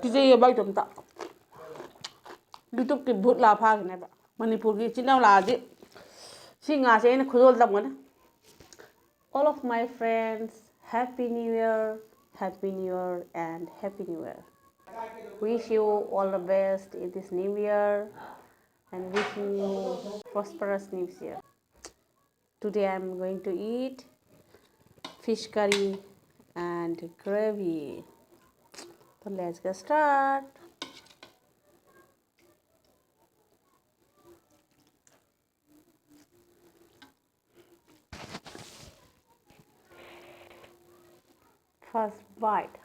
ꯀꯤꯖꯩꯌꯦ ꯕꯥ ꯏꯇꯣꯝꯇ ꯌꯨꯇꯨꯕꯀꯤ ꯚꯨꯠ ꯂꯥꯛ ꯐꯥꯈꯤꯅꯦꯕ ꯃꯅꯤꯄꯨꯔꯒꯤ ꯏꯆꯤꯜ ꯏꯅꯥꯎ ꯂꯥꯛꯑꯗꯤ ꯁꯤ ꯉꯥꯁꯦ ꯑꯩꯅ ꯈꯨꯗꯣꯜ ꯇꯝꯒꯅꯤ all of my friends happy new year and happy new year wish you all the best in this new year and wishing you prosperous new year. Today I'm going to eat fish curry and gravy. So let's get start. First bite.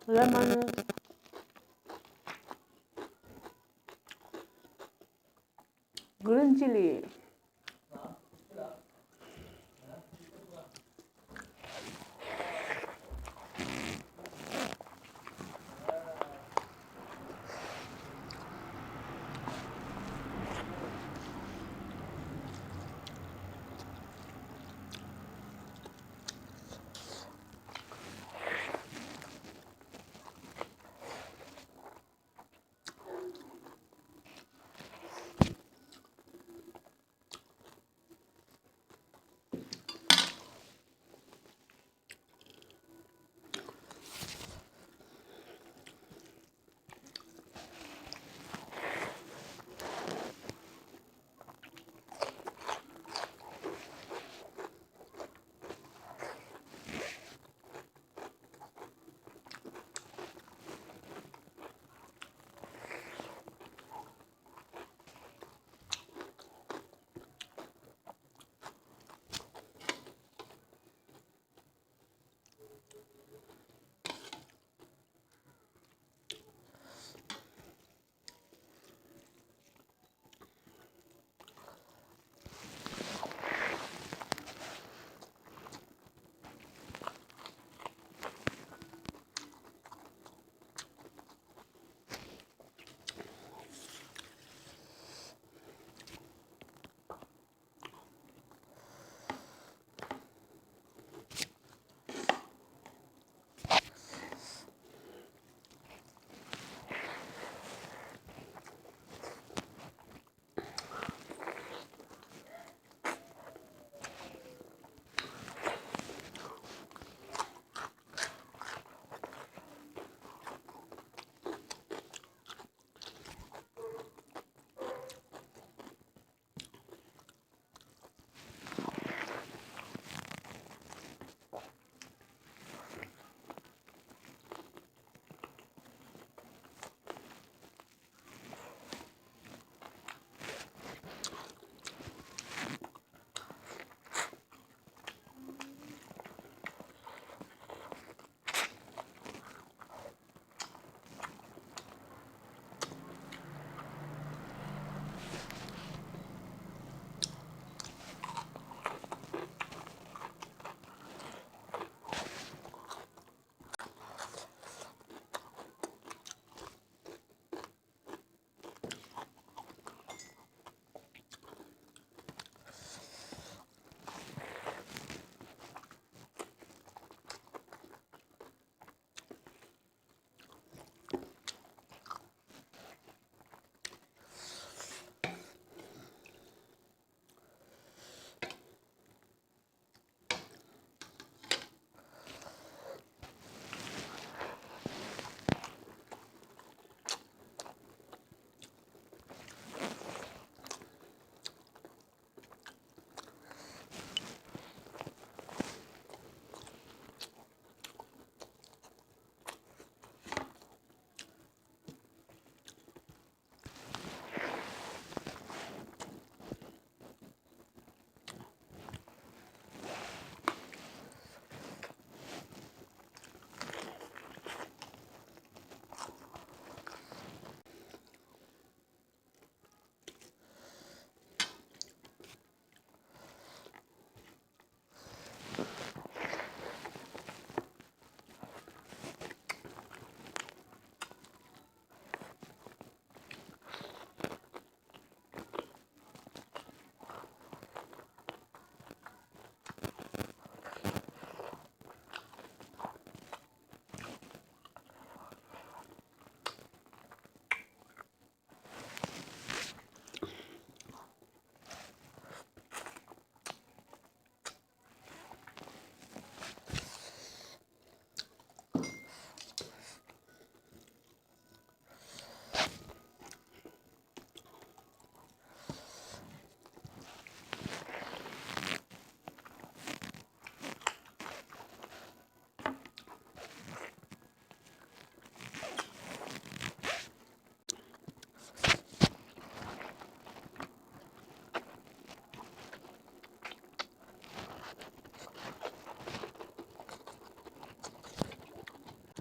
Lemon, green chili.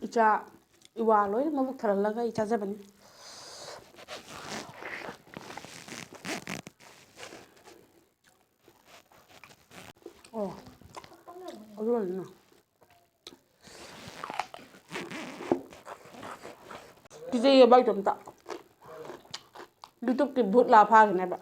ꯏꯆꯥ ꯏꯋꯥ ꯂꯣꯏꯅ ꯃꯕꯨꯛ ꯊꯜꯍꯜꯂꯒ ꯑꯩ ꯆꯥꯖꯕꯅꯤ ꯑꯣ ꯑꯗꯨ ꯑꯣꯏꯅ ꯀꯤꯖꯩꯌꯦꯕ ꯏꯇꯣꯝꯇ ꯌꯨꯇꯨꯕꯀꯤ ꯚꯨꯠ ꯂꯥ ꯐꯥꯈꯤꯅꯦꯕ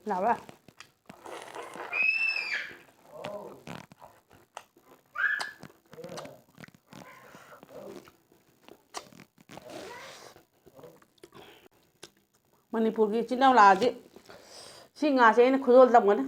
ꯂꯥꯛꯑꯕ ꯃꯅꯤꯄꯨꯔꯒꯤ ꯏꯆꯤꯜ ꯏꯅꯥꯎ ꯂꯥꯛꯑꯗꯤ ꯁꯤ ꯉꯥꯁꯦ ꯑꯩꯅ ꯈꯨꯗꯣꯜ ꯇꯝꯒꯅꯤ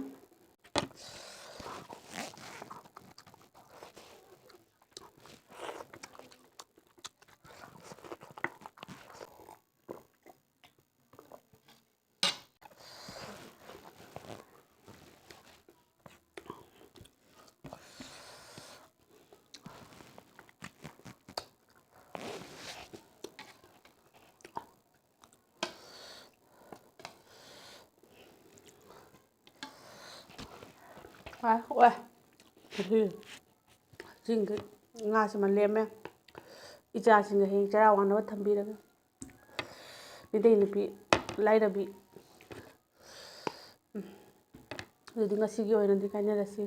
ꯑꯣꯏ ꯆꯤꯡꯒꯤ ꯉꯥꯁꯤꯃ ꯂꯦꯝꯃꯦ ꯏꯆꯥꯁꯤꯡꯒ ꯍꯌꯦꯡ ꯆꯔꯥ ꯋꯥꯟꯅꯕ ꯊꯝꯕꯤꯔꯒꯦ ꯃꯤꯇꯩ ꯅꯨꯄꯤ ꯂꯥꯏꯔꯕꯤ ꯑꯗꯨꯗꯤ ꯉꯁꯤꯒꯤ ꯑꯣꯏꯅꯗꯤ ꯀꯥꯏꯅꯔꯁꯤ